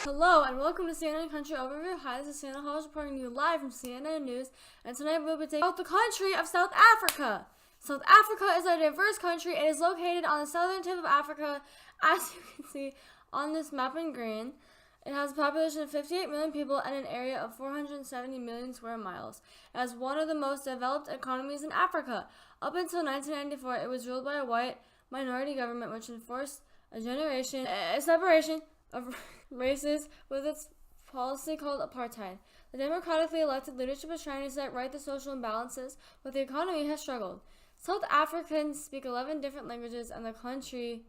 Hello and welcome to Siena Country Overview. Hi, this is Siena Halls reporting to you live from Siena News, and tonight we'll be taking about the country of South Africa. South Africa is a diverse country. It is located on the southern tip of Africa, as you can see on this map in green. It has a population of 58 million people and an area of 470 million square miles. It has one of the most developed economies in Africa. Up until 1994, it was ruled by a white minority government which enforced a separation of races with its policy called apartheid. The democratically elected leadership is trying to set right the social imbalances, but the economy has struggled. South Africans speak 11 different languages, and the country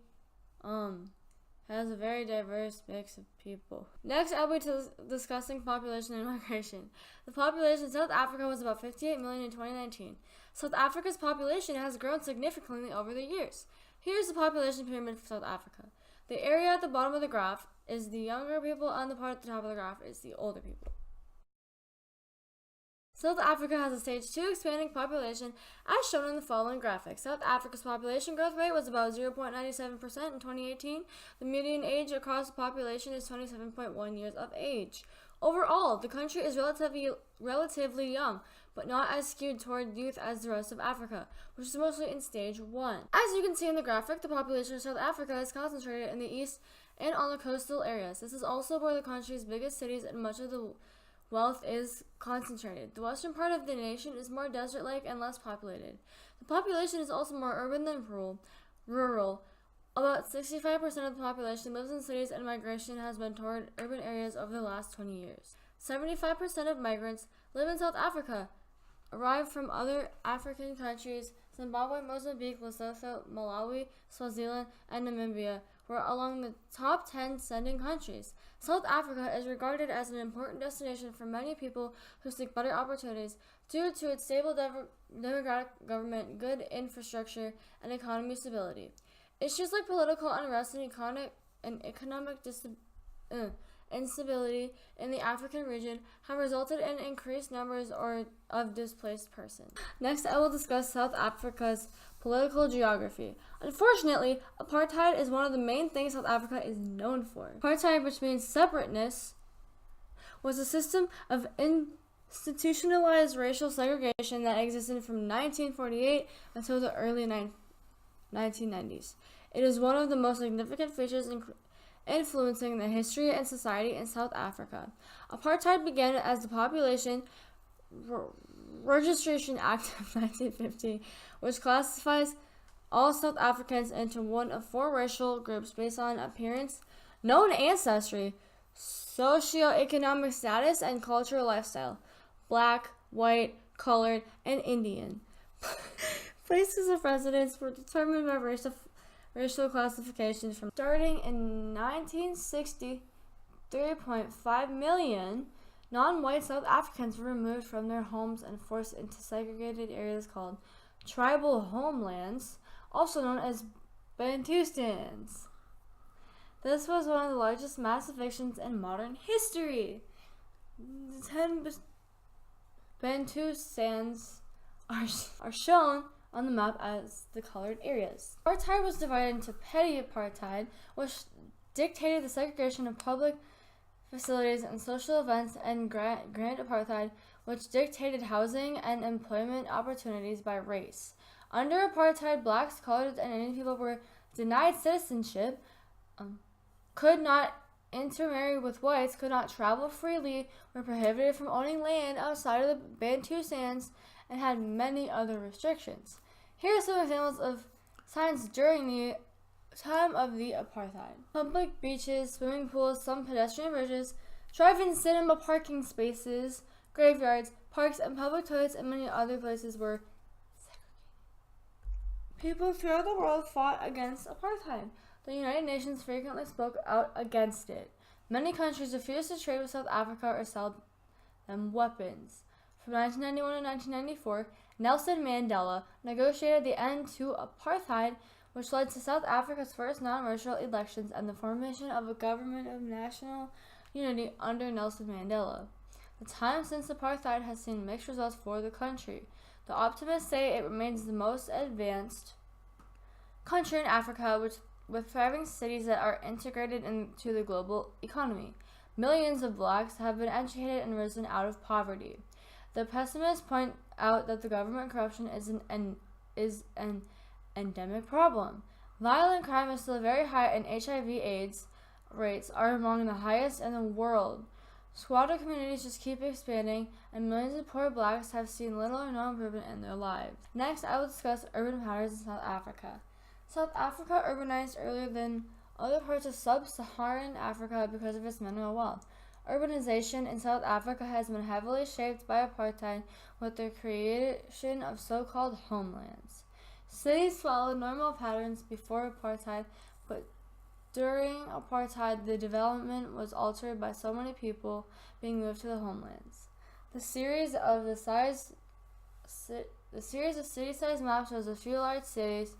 has a very diverse mix of people. Next, I'll be discussing population and migration. The population in South Africa was about 58 million in 2019. South Africa's population has grown significantly over the years. Here's the population pyramid for South Africa. The area at the bottom of the graph is the younger people, and the part at the top of the graph is the older people. South Africa has a stage 2 expanding population as shown in the following graphic. South Africa's population growth rate was about 0.97% in 2018. The median age across the population is 27.1 years of age. Overall, the country is relatively young, but not as skewed toward youth as the rest of Africa, which is mostly in stage 1. As you can see in the graphic, the population of South Africa is concentrated in the east and on the coastal areas. This is also where the country's biggest cities and much of the wealth is concentrated. The western part of the nation is more desert-like and less populated. The population is also more urban than rural. About 65% of the population lives in cities, and migration has been toward urban areas over the last 20 years. 75% of migrants live in South Africa, arrived from other African countries. Zimbabwe, Mozambique, Lesotho, Malawi, Swaziland, and Namibia were among the top 10 sending countries. South Africa is regarded as an important destination for many people who seek better opportunities due to its stable democratic government, good infrastructure, and economic stability. Issues like political unrest and economic instability in the African region have resulted in increased numbers of displaced persons. Next, I will discuss South Africa's political geography. Unfortunately, apartheid is one of the main things South Africa is known for. Apartheid, which means separateness, was a system of institutionalized racial segregation that existed from 1948 until the early 1990s. It is one of the most significant features influencing the history and society in South Africa. Apartheid began as the Population Registration Act of 1950, which classifies all South Africans into one of 4 racial groups based on appearance, known ancestry, socioeconomic status, and cultural lifestyle: black, white, colored, and Indian. Places of residence were determined by racial classifications from starting in 1960. 3.5 million non-white South Africans were removed from their homes and forced into segregated areas called tribal homelands, also known as Bantustans. This was one of the largest mass evictions in modern history. The 10 Bantustans are shown on the map as the colored areas. Apartheid was divided into petty apartheid, which dictated the segregation of public facilities and social events, and grand apartheid, which dictated housing and employment opportunities by race. Under apartheid, blacks, colored, and Indian people were denied citizenship, could not intermarry with whites, could not travel freely, were prohibited from owning land outside of the Bantustans, and had many other restrictions. Here are some examples of signs during the time of the apartheid. Public beaches, swimming pools, some pedestrian bridges, drive-in cinema parking spaces, graveyards, parks, and public toilets, and many other places were segregated. People throughout the world fought against apartheid. The United Nations frequently spoke out against it. Many countries refused to trade with South Africa or sell them weapons. From 1991 to 1994, Nelson Mandela negotiated the end to apartheid, which led to South Africa's first non-racial elections and the formation of a government of national unity under Nelson Mandela. The time since apartheid has seen mixed results for the country. The optimists say it remains the most advanced country in Africa, which with thriving cities that are integrated into the global economy. Millions of blacks have been educated and risen out of poverty. The pessimists point out that the government corruption is an endemic problem. Violent crime is still very high, and HIV/AIDS rates are among the highest in the world. Squatter communities just keep expanding, and millions of poor blacks have seen little or no improvement in their lives. Next, I will discuss urban patterns in South Africa. South Africa urbanized earlier than other parts of sub-Saharan Africa because of its mineral wealth. Urbanization in South Africa has been heavily shaped by apartheid, with the creation of so-called homelands. Cities followed normal patterns before apartheid, but during apartheid, the development was altered by so many people being moved to the homelands. The series of city-sized maps shows a few large cities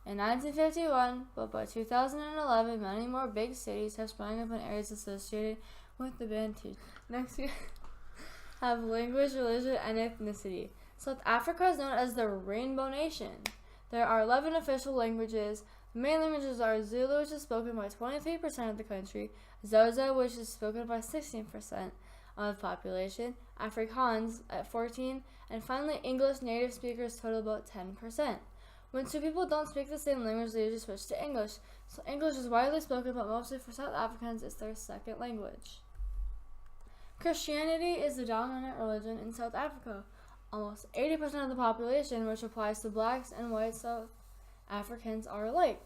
in 1951, but by 2011, many more big cities have sprung up in areas associated with the Bantu. Next, we have language, religion, and ethnicity. South Africa is known as the Rainbow Nation. There are 11 official languages. The main languages are Zulu, which is spoken by 23% of the country, Xhosa, which is spoken by 16% of the population, Afrikaans at 14%, and finally English native speakers total about 10%. When two people don't speak the same language, they usually switch to English. So English is widely spoken, but mostly for South Africans, it's their second language. Christianity is the dominant religion in South Africa. Almost 80% of the population, which applies to blacks and white South Africans, are alike.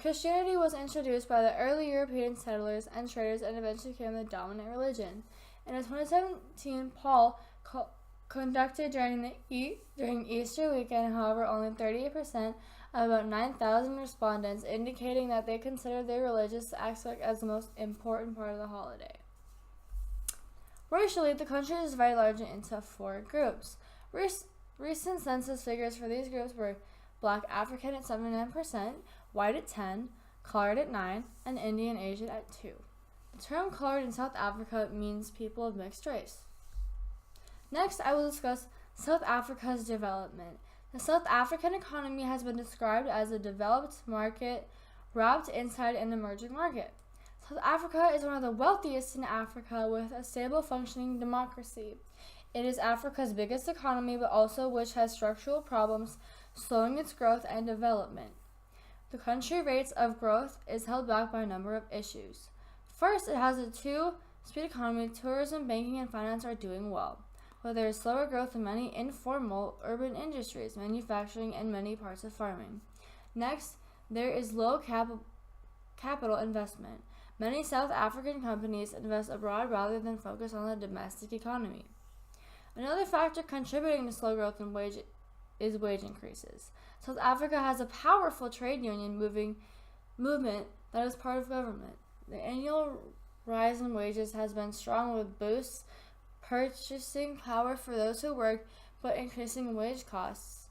Christianity was introduced by the early European settlers and traders and eventually became the dominant religion. In a 2017 poll conducted during Easter weekend, however, only 38% of about 9,000 respondents indicating that they consider their religious aspect as the most important part of the holiday. Racially, the country is divided largely into 4 groups. Recent census figures for these groups were Black African at 79%, White at 10%, Colored at 9%, and Indian Asian at 2%. The term colored in South Africa means people of mixed race. Next, I will discuss South Africa's development. The South African economy has been described as a developed market wrapped inside an emerging market. South Africa is one of the wealthiest in Africa with a stable functioning democracy. It is Africa's biggest economy, but also which has structural problems slowing its growth and development. The country rates of growth is held back by a number of issues. First, it has a 2-speed economy. Tourism, banking, and finance are doing well, but there is slower growth in many informal urban industries, manufacturing, and many parts of farming. Next, there is low capital investment. Many South African companies invest abroad rather than focus on the domestic economy. Another factor contributing to slow growth in wage increases. South Africa has a powerful trade union movement that is part of government. The annual rise in wages has been strong, with boosts purchasing power for those who work, but increasing wage costs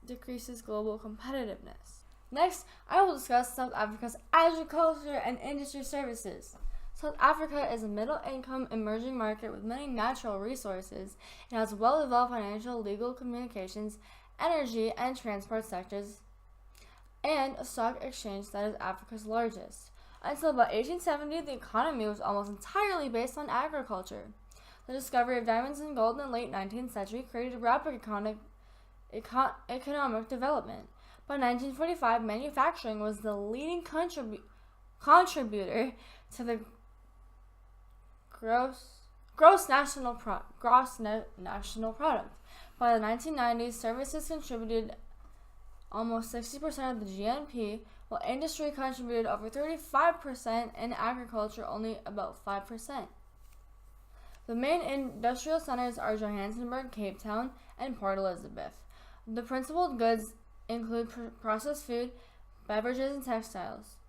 decreases global competitiveness. Next, I will discuss South Africa's agriculture and industry services. South Africa is a middle-income emerging market with many natural resources. It has well-developed financial, legal, communications, energy, and transport sectors, and a stock exchange that is Africa's largest. Until about 1870, the economy was almost entirely based on agriculture. The discovery of diamonds and gold in the late 19th century created rapid economic development. By 1945, manufacturing was the leading contributor to the gross national product. By the 1990s, services contributed almost 60% of the GNP, while industry contributed over 35% and agriculture only about 5%. The main industrial centers are Johannesburg, Cape Town, and Port Elizabeth. The principal goods include processed food, beverages, and textiles.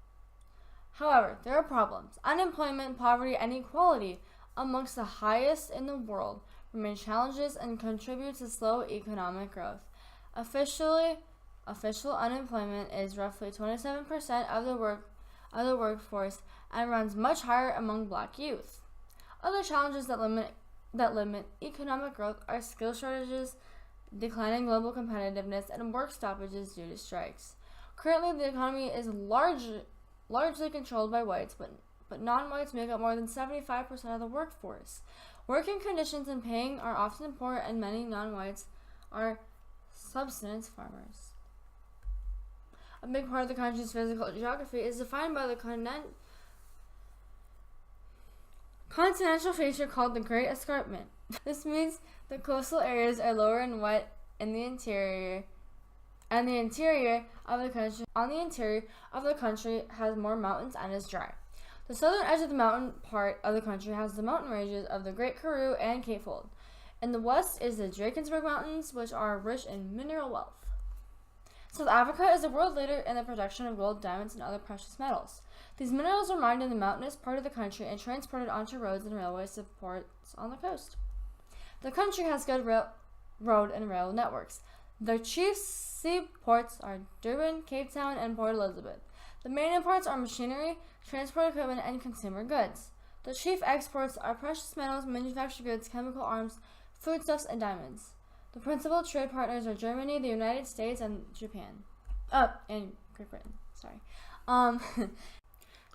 However, there are problems. Unemployment, poverty, and inequality, amongst the highest in the world, remain challenges and contribute to slow economic growth. Official unemployment is roughly 27% of the workforce and runs much higher among black youth. Other challenges that limit economic growth are skill shortages, declining global competitiveness, and work stoppages due to strikes. Currently, the economy is largely controlled by whites, but non-whites make up more than 75% of the workforce. Working conditions and paying are often poor, and many non-whites are subsistence farmers. A big part of the country's physical geography is defined by the continental feature called the Great Escarpment. This means the coastal areas are lower and wet in the interior, and the interior of the country has more mountains and is dry. The southern edge of the mountain part of the country has the mountain ranges of the Great Karoo and Cape Fold. In the west is the Drakensberg Mountains, which are rich in mineral wealth. South Africa is a world leader in the production of gold, diamonds, and other precious metals. These minerals are mined in the mountainous part of the country and transported onto roads and railways to ports on the coast. The country has good road and rail networks. The chief seaports are Durban, Cape Town, and Port Elizabeth. The main imports are machinery, transport equipment, and consumer goods. The chief exports are precious metals, manufactured goods, chemical arms, foodstuffs, and diamonds. The principal trade partners are Germany, the United States, and Japan. And Great Britain. Sorry.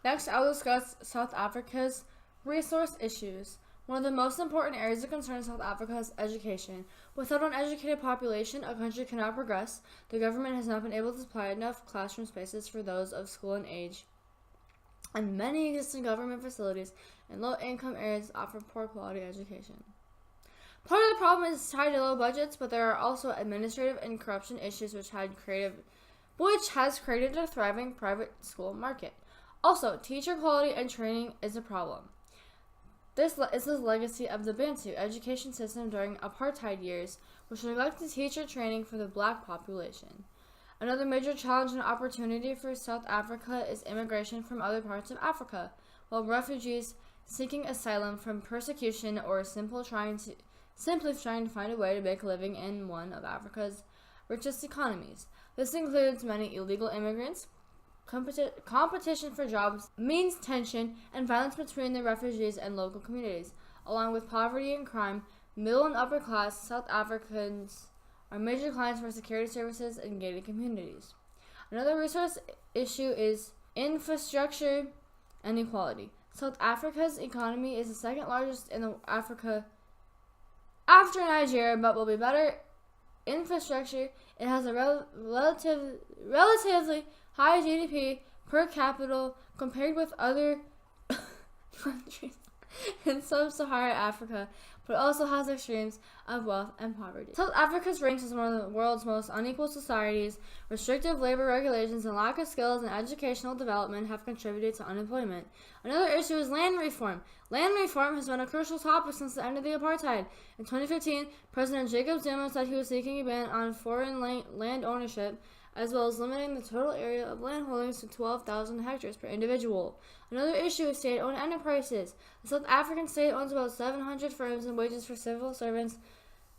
Next, I will discuss South Africa's resource issues. One of the most important areas of concern in South Africa is education. Without an educated population, a country cannot progress. The government has not been able to supply enough classroom spaces for those of school and age, and many existing government facilities in low-income areas offer poor quality education. Part of the problem is tied to low budgets, but there are also administrative and corruption issues which has created a thriving private school market. Also, teacher quality and training is a problem. This is the legacy of the Bantu education system during apartheid years, which neglected teacher training for the black population. Another major challenge and opportunity for South Africa is immigration from other parts of Africa, while refugees seeking asylum from persecution or simply trying to find a way to make a living in one of Africa's richest economies. This includes many illegal immigrants, competition for jobs, means tension, and violence between the refugees and local communities. Along with poverty and crime, middle and upper class South Africans are major clients for security services and gated communities. Another resource issue is infrastructure and equality. South Africa's economy is the second largest in Africa after Nigeria, but will be better infrastructure. It has a relatively high GDP per capita compared with other countries in sub-Saharan Africa, but also has extremes of wealth and poverty. South Africa's ranks as one of the world's most unequal societies. Restrictive labor regulations and lack of skills and educational development have contributed to unemployment. Another issue is land reform. Land reform has been a crucial topic since the end of the apartheid. In 2015, President Jacob Zuma said he was seeking a ban on foreign land ownership, as well as limiting the total area of land holdings to 12,000 hectares per individual. Another issue is state-owned enterprises. The South African state owns about 700 firms, and wages for civil servants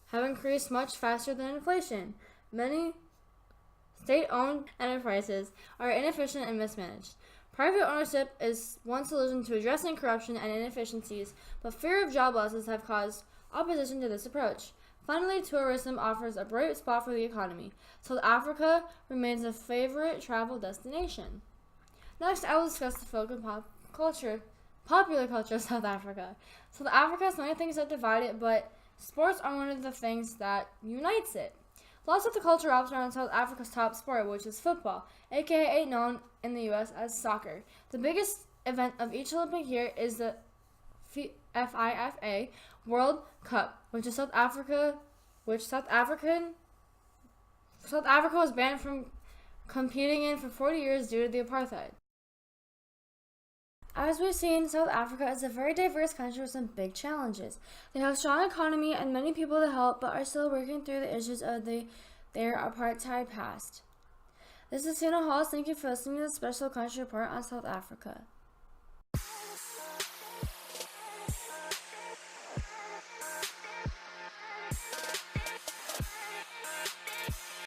have increased much faster than inflation. Many state-owned enterprises are inefficient and mismanaged. Private ownership is one solution to addressing corruption and inefficiencies, but fear of job losses have caused opposition to this approach. Finally, tourism offers a bright spot for the economy. South Africa remains a favorite travel destination. Next, I will discuss the folk and popular culture of South Africa. South Africa has many things that divide it, but sports are one of the things that unites it. Lots of the culture wraps around South Africa's top sport, which is football, aka known in the U.S. as soccer. The biggest event of each Olympic year is the FIFA World Cup, which South Africa was banned from competing in for 40 years due to the apartheid. As we've seen, South Africa is a very diverse country with some big challenges. They have a strong economy and many people to help, but are still working through the issues of their apartheid past. This is Siena Hall. Thank you for listening to the special country report on South Africa.